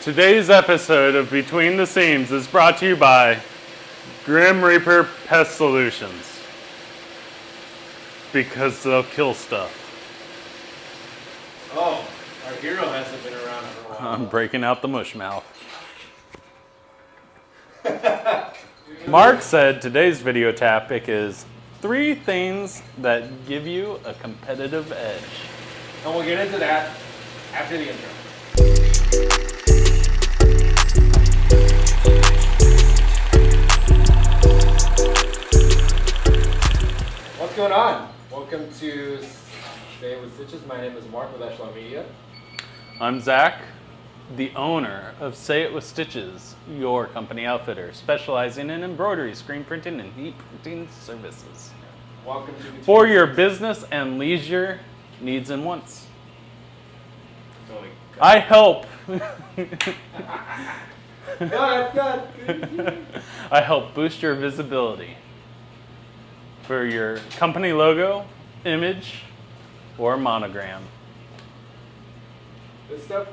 Today's episode of Between the Seams is brought to you by Grim Reaper Pest Solutions. Because they'll kill stuff. Oh, our hero hasn't been around for a while. I'm breaking out the mush mouth. Mark said today's video topic is 3 things that give you a competitive edge. And we'll get into that after the intro. What's going on? Welcome to Say It With Stitches. My name is Mark with Echelon Media. I'm Zach, the owner of Say It With Stitches, your company outfitter, specializing in embroidery, screen printing, and heat printing services. Welcome to Between For the your Seams. business and leisure needs and wants. Totally. I help. Good. I help boost your visibility for your company logo, image, or monogram. This stuff,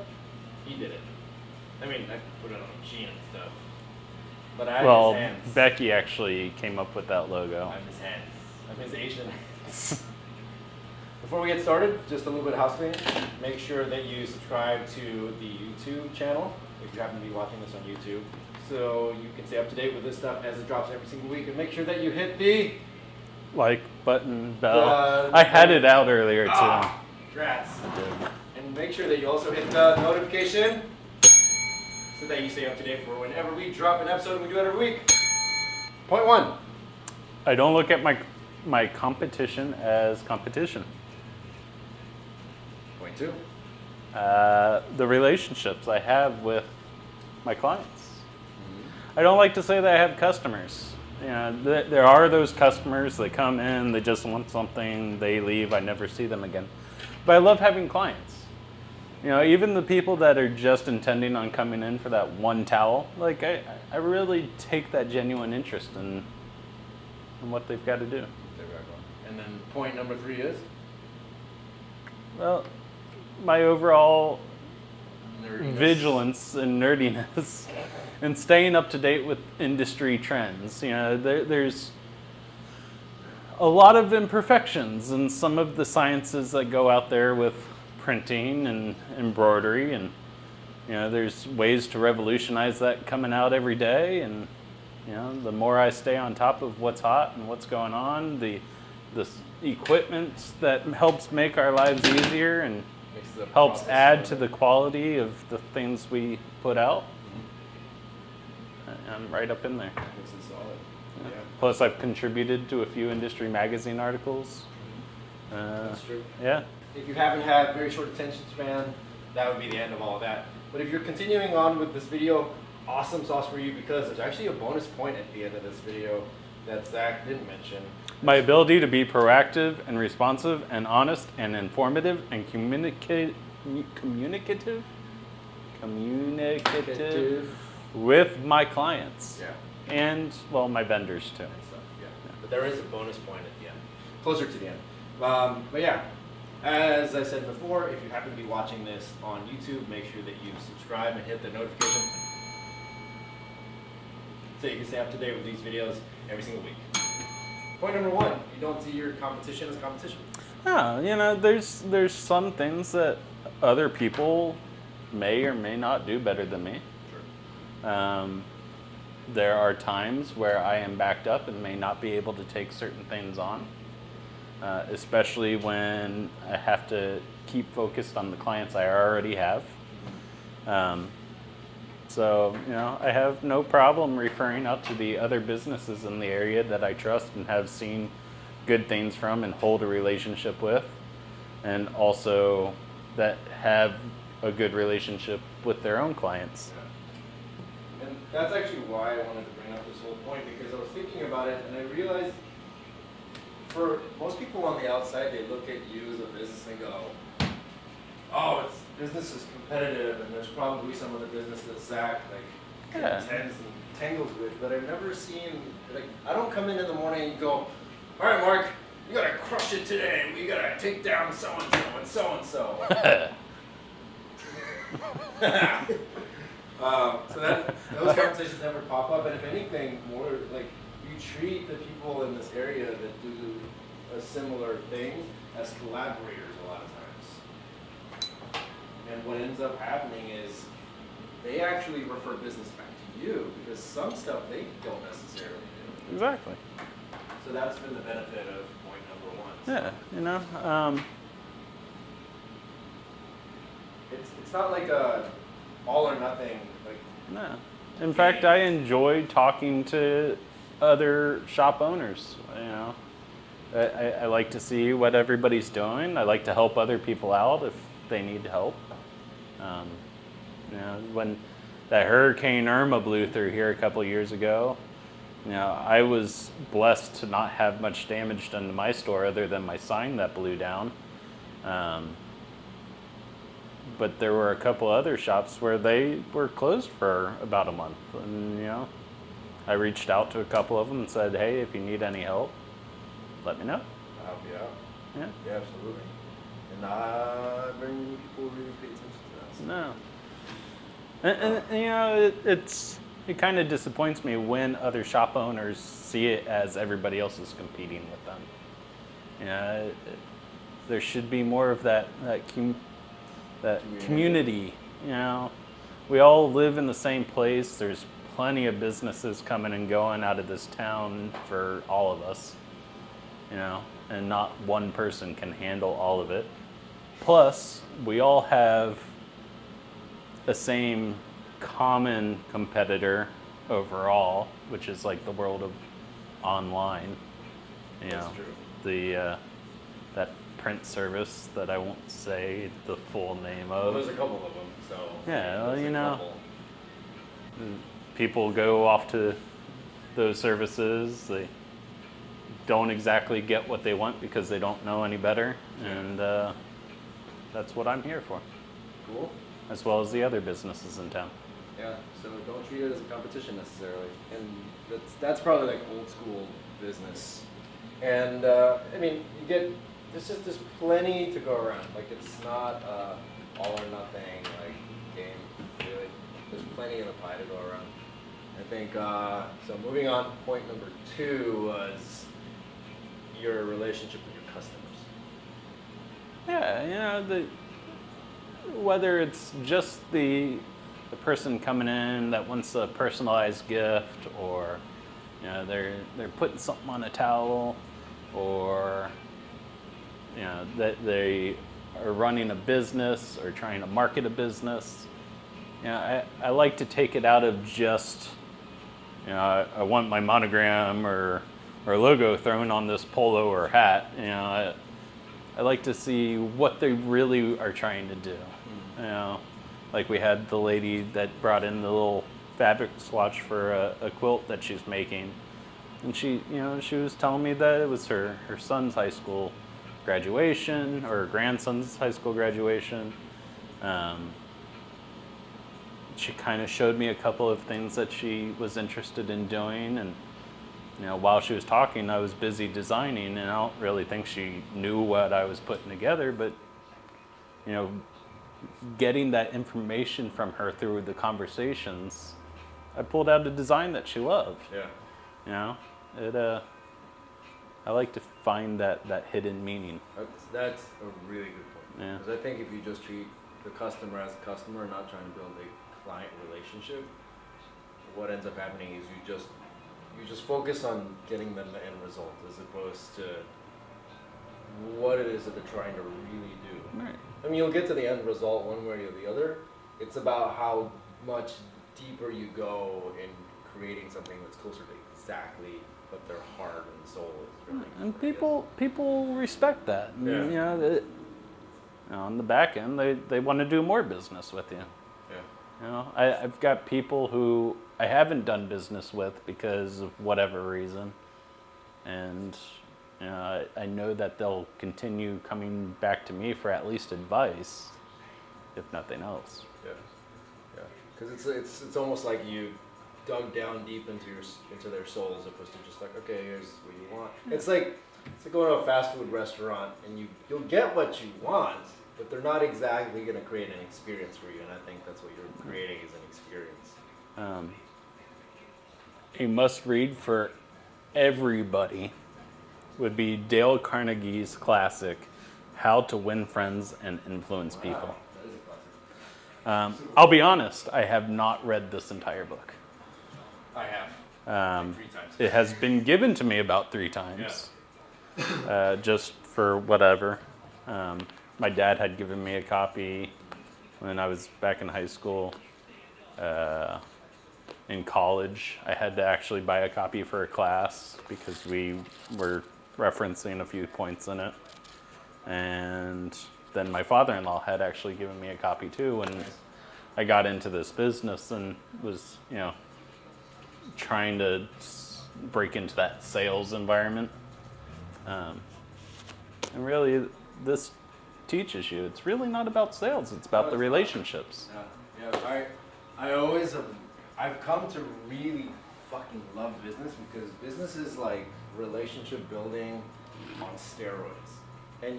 he did it. I mean, I put it on a machine and stuff. But I have Well, his hands. Becky actually came up with that logo. I'm his hands. I'm his Asian hands. Before we get started, just a little bit of housekeeping. Make sure that you subscribe to the YouTube channel if you happen to be watching this on YouTube, so you can stay up to date with this stuff as it drops every single week. And make sure that you hit the Like button, bell. I had it out earlier too. Congrats. I did. And make sure that you also hit the notification so that you stay up to date for whenever we drop an episode. We do it every week. Point 1. I don't look at my competition as competition. Point 2. The relationships I have with my clients. I don't like to say that I have customers. You know, there are those customers that come in, they just want something, they leave, I never see them again. But I love having clients. You know, even the people that are just intending on coming in for that one towel, like I really take that genuine interest in what they've got to do. And then point number 3 is? Well, my overall Nerdiness. vigilance and nerdiness and staying up to date with industry trends. You know, there's a lot of imperfections in some of the sciences that go out there with printing and embroidery, and you know, there's ways to revolutionize that coming out every day. And you know, the more I stay on top of what's hot and what's going on, the equipment that helps make our lives easier and Makes the helps process add to smoother. the quality of the things we put out. I'm right up in there. Makes it solid. Yeah. Plus, I've contributed to a few industry magazine articles. That's true. Yeah. If you haven't had very short attention span, that would be the end of all of that. But if you're continuing on with this video, awesome sauce for you, because there's actually a bonus point at the end of this video that Zach didn't mention. My ability to be proactive and responsive and honest and informative and communicative with my clients. Yeah. And, well, my vendors too. And stuff, yeah. But there is a bonus point at the end, closer to the end. But yeah, as I said before, if you happen to be watching this on YouTube, make sure that you subscribe and hit the notification so you can stay up to date with these videos every single week. Point number 1, you don't see your competition as competition. Yeah, you know, there's some things that other people may or may not do better than me. Sure. There are times where I am backed up and may not be able to take certain things on, especially when I have to keep focused on the clients I already have. So, you know, I have no problem referring out to the other businesses in the area that I trust and have seen good things from and hold a relationship with, and also that have a good relationship with their own clients. Yeah. And that's actually why I wanted to bring up this whole point, because I was thinking about it and I realized for most people on the outside, they look at you as a business and go, oh, business is competitive, and there's probably some of the business that Zach Yeah. contends and tangles with, but I've never seen, like, I don't come in the morning and go, all right, Mark, you gotta crush it today. We gotta take down so-and-so and so-and-so. So that those conversations never pop up, and if anything, more like you treat the people in this area that do a similar thing as collaborators a lot of times. And what ends up happening is they actually refer business back to you because some stuff they don't necessarily do. Exactly. So that's been the benefit of point number one. Yeah, you know. It's not like a all or nothing. Like No. In fact, I enjoy talking to other shop owners. You know, I like to see what everybody's doing. I like to help other people out if they need help. You know, when that Hurricane Irma blew through here a couple of years ago, you know, I was blessed to not have much damage done to my store other than my sign that blew down. But there were a couple other shops where they were closed for about a month. And, you know, I reached out to a couple of them and said, hey, if you need any help, let me know. I'll help you out. Yeah. Yeah, absolutely. And not very many people really pay attention to that. No. And you know, it kind of disappoints me when other shop owners see it as everybody else is competing with them. You know, there should be more of that community. You know, we all live in the same place. There's plenty of businesses coming and going out of this town for all of us. You know, and not one person can handle all of it. Plus, we all have the same common competitor overall, which is like the world of online. You know, That's true. the that print service that I won't say the full name Well, of. there's a couple of them, so. Yeah, well, there's you a know. couple. People go off to those services. They don't exactly get what they want because they don't know any better, and that's what I'm here for, Cool. as well as the other businesses in town. Yeah, so don't treat it as a competition necessarily, and that's probably like old school business. And I mean, there's plenty to go around. Like it's not all or nothing like game. Really, there's plenty in the pie to go around. I think so. Moving on, point number 2 was your relationship with your customers. Yeah, you know, whether it's just the person coming in that wants a personalized gift, or you know they're putting something on a towel, or you know that they are running a business or trying to market a business. You know, I like to take it out of just, you know, I want my monogram or logo thrown on this polo or hat. You know, I like to see what they really are trying to do. You know, like we had the lady that brought in the little fabric swatch for a quilt that she's making, and she was telling me that it was her son's high school graduation or her grandson's high school graduation. She kind of showed me a couple of things that she was interested in doing, and you know, while she was talking, I was busy designing, and I don't really think she knew what I was putting together, but you know, getting that information from her through the conversations, I pulled out a design that she loved. Yeah. You know, I like to find that hidden meaning. That's a really good point. Yeah. Because I think if you just treat the customer as a customer and not trying to build a client relationship, what ends up happening is you just focus on getting them the end result as opposed to what it is that they're trying to really do. Right. I mean, you'll get to the end result one way or the other. It's about how much deeper you go in creating something that's closer to exactly what their heart and soul is really. And people respect that. And, Yeah. you know, on the back end, they want to do more business with you. Yeah. You know, I've got people who I haven't done business with because of whatever reason, and you know, I know that they'll continue coming back to me for at least advice, if nothing else. Yeah. Yeah. Because it's almost like you dug down deep into their soul as opposed to just like, okay, here's what you want. It's like going to a fast food restaurant and you'll get what you want, but they're not exactly going to create an experience for you, and I think that's what you're creating is an experience. A must-read for everybody would be Dale Carnegie's classic, How to Win Friends and Influence People. That is a classic. I'll be honest, I have not read this entire book. I have. Like 3 times. It has been given to me about 3 times, just for whatever. My dad had given me a copy when I was back in high school. In college, I had to actually buy a copy for a class because we were referencing a few points in it. And then my father-in-law had actually given me a copy too when I got into this business and was, trying to break into that sales environment. And really, this teaches you, it's really not about sales, it's about the relationships. Yeah. I've come to really fucking love business because business is like relationship building on steroids. And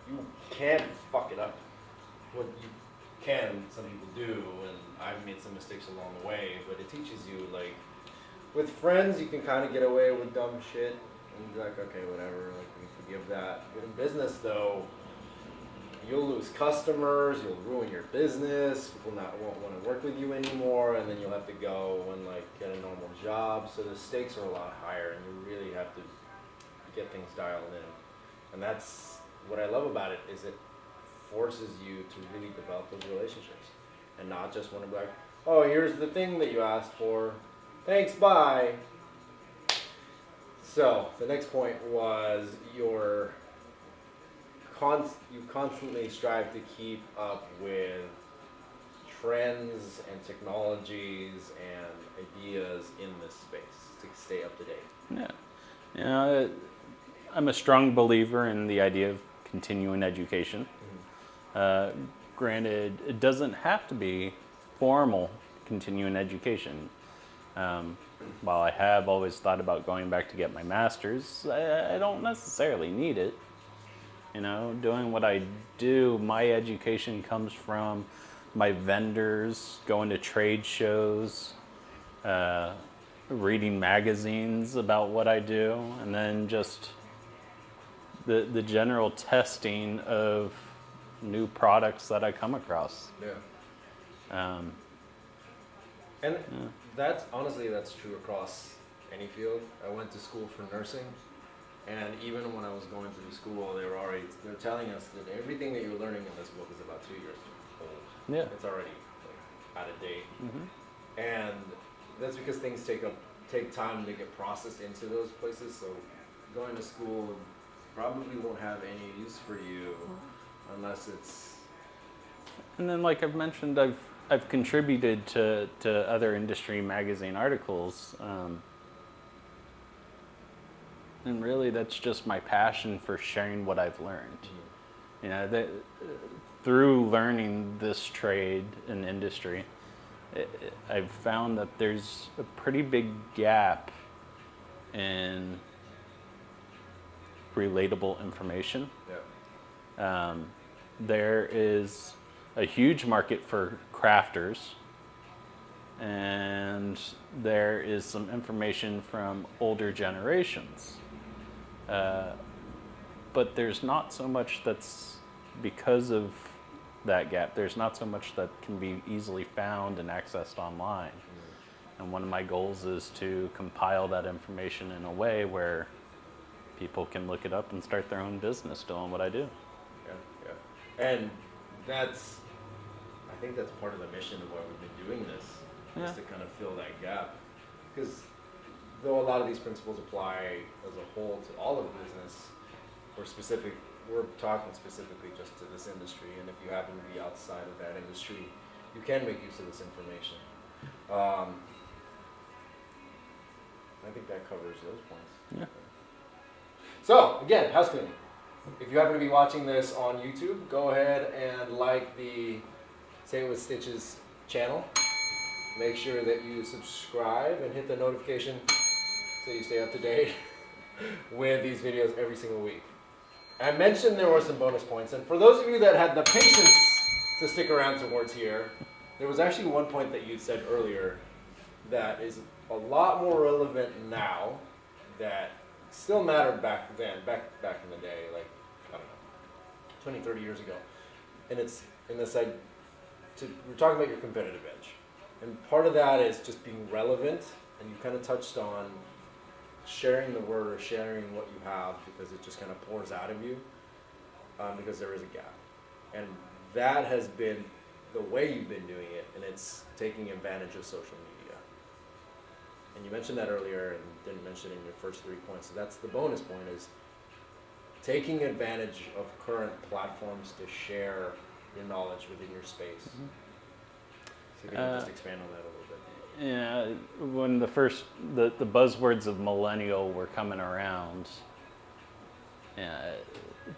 you can't fuck it up. What you can, some people do, and I've made some mistakes along the way, but it teaches you, like, with friends you can kind of get away with dumb shit and be like, okay, whatever, like, we forgive that. But in business though, you'll lose customers, you'll ruin your business, people won't want to work with you anymore, and then you'll have to go and like get a normal job. So the stakes are a lot higher, and you really have to get things dialed in. And that's what I love about it, is it forces you to really develop those relationships, and not just want to be like, oh, here's the thing that you asked for, thanks, bye. So the next point was you constantly strive to keep up with trends and technologies and ideas in this space to stay up to date. Yeah. I'm a strong believer in the idea of continuing education. Granted, it doesn't have to be formal continuing education. While I have always thought about going back to get my master's, I don't necessarily need it. Doing what I do, my education comes from my vendors, going to trade shows, reading magazines about what I do, and then just the general testing of new products that I come across. Yeah. That's true across any field. I went to school for nursing. And even when I was going through school, they're telling us that everything that you're learning in this book is about 2 years old. Yeah. It's already out of date. Mm-hmm. And that's because things take time to get processed into those places. So going to school probably won't have any use for you unless it's... And then, like I've mentioned, I've contributed to other industry magazine articles. And really, that's just my passion for sharing what I've learned. Through learning this trade and industry, I've found that there's a pretty big gap in relatable information. Yeah. There is a huge market for crafters, and there is some information from older generations. But there's not so much that's, because of that gap, there's not so much that can be easily found and accessed online. And one of my goals is to compile that information in a way where people can look it up and start their own business doing what I do. Yeah. And I think that's part of the mission of why we've been doing this, is to kind of fill that gap. Because though a lot of these principles apply as a whole to all of business, we're talking specifically just to this industry, and if you happen to be outside of that industry, you can make use of this information. I think that covers those points. Yeah. So, again, house cleaning. If you happen to be watching this on YouTube, go ahead and like the Say It With Stitches channel. Make sure that you subscribe and hit the notification so you stay up to date with these videos every single week. I mentioned there were some bonus points, and for those of you that had the patience to stick around towards here, there was actually one point that you said earlier that is a lot more relevant now that still mattered back then, back in the day, like, I don't know, 20, 30 years ago. And it's in this, we're talking about your competitive edge. And part of that is just being relevant, and you kind of touched on sharing the word or sharing what you have because it just kind of pours out of you because there is a gap. And that has been the way you've been doing it, and it's taking advantage of social media. And you mentioned that earlier and didn't mention it in your first 3 points. So that's the bonus point, is taking advantage of current platforms to share your knowledge within your space. Mm-hmm. So you can just expand on that a little bit. Yeah, when the buzzwords of millennial were coming around,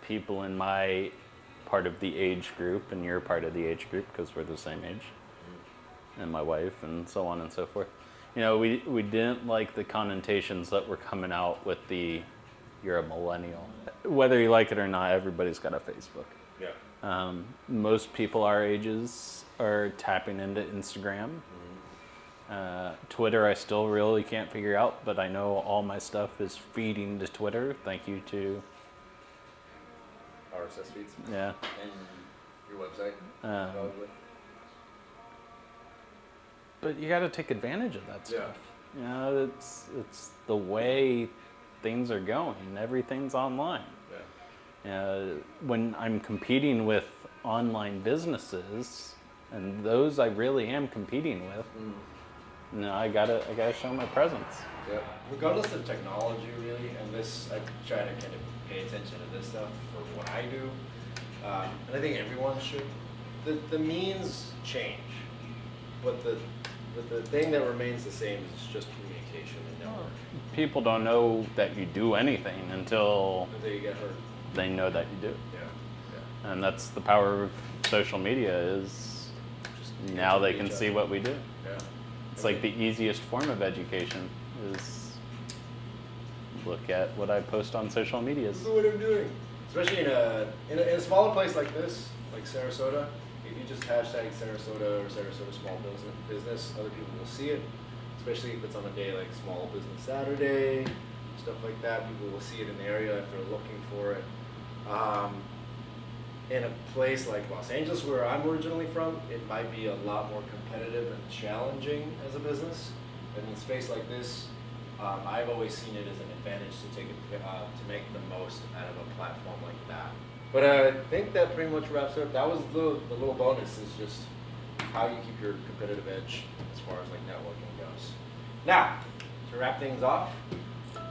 people in my part of the age group, and your part of the age group, because we're the same age, and my wife, and so on and so forth. We didn't like the connotations that were coming out with you're a millennial. Whether you like it or not, everybody's got a Facebook. Yeah. Most people our ages are tapping into Instagram. Twitter I still really can't figure out, but I know all my stuff is feeding to Twitter. Thank you to RSS feeds. Yeah. And your website, probably. But you got to take advantage of that stuff. Yeah. It's the way things are going. Everything's online. Yeah. When I'm competing with online businesses, and those I really am competing with, I gotta show my presence. Yep. Regardless of technology, really, and this, I try to kind of pay attention to this stuff for what I do, and I think everyone should. The means change, but the thing that remains the same is just communication and network. People don't know that you do anything until you get hurt. They know that you do. Yeah. And that's the power of social media, is just now they can see what we do. Yeah. It's like the easiest form of education is look at what I post on social media. This is what I'm doing. Especially in a smaller place like this, like Sarasota, if you just hashtag Sarasota or Sarasota Small Business, other people will see it. Especially if it's on a day like Small Business Saturday, stuff like that. People will see it in the area if they're looking for it. In a place like Los Angeles, where I'm originally from, it might be a lot more competitive and challenging as a business. And in a space like this, I've always seen it as an advantage to make the most out of a platform like that. But I think that pretty much wraps it up. That was the little bonus, is just how you keep your competitive edge as far as like networking goes. Now, to wrap things off,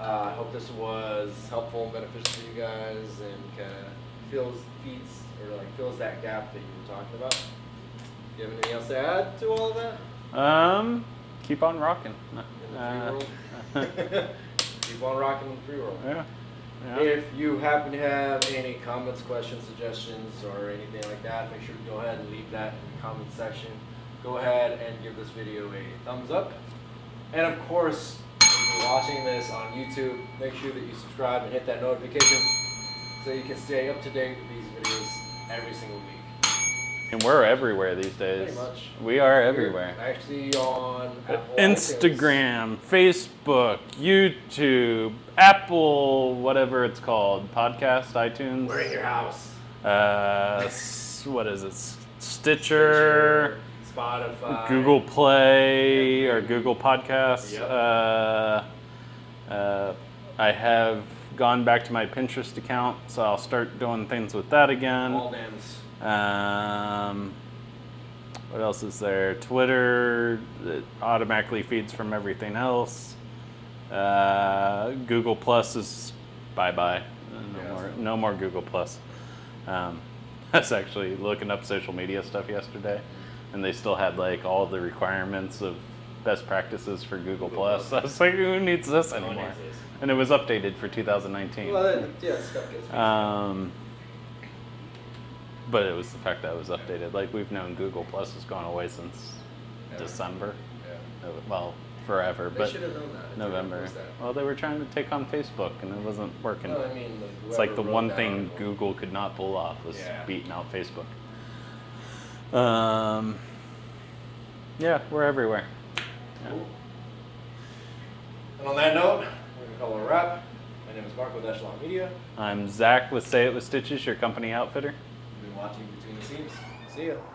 I hope this was helpful and beneficial for you guys, and kind of fills that gap that you were talking about. Do you have anything else to add to all of that? Keep on rocking. In the free world? Keep on rocking in the free world. Yeah. If you happen to have any comments, questions, suggestions, or anything like that, make sure to go ahead and leave that in the comment section. Go ahead and give this video a thumbs up. And of course, if you're watching this on YouTube, make sure that you subscribe and hit that notification so you can stay up to date with these videos every single week. And we're everywhere these days. Pretty much. We are everywhere. We're actually on Apple Instagram, Facebook, YouTube, Apple, whatever it's called, podcast, iTunes. We're in your house. What is it? Stitcher, Spotify, Google Play, or Google Podcasts. Yep. I have gone back to my Pinterest account, so I'll start doing things with that again. All names. What else is there? Twitter, it automatically feeds from everything else. Google Plus is bye-bye. No more Google Plus. I was actually looking up social media stuff yesterday, and they still had like all the requirements of best practices for Google Plus. I was like, who needs this anymore? And it was updated for 2019. Well, yeah, stuff gets but it was the fact that it was updated. Like, we've known Google Plus has gone away since December. Yeah. Well, forever, They but should have known that. if they November. would've posted Well, they were trying to take on Facebook, and it wasn't working. that. No, I mean, It's like the whoever wrote one that thing article. Google could not pull off was Yeah. beating out Facebook. Yeah, we're everywhere. Yeah. Cool. And on that note, we're going to call it a wrap. My name is Mark with Echelon Media. I'm Zach with Say It With Stitches, your company outfitter. You've been watching Between the Seams. See ya.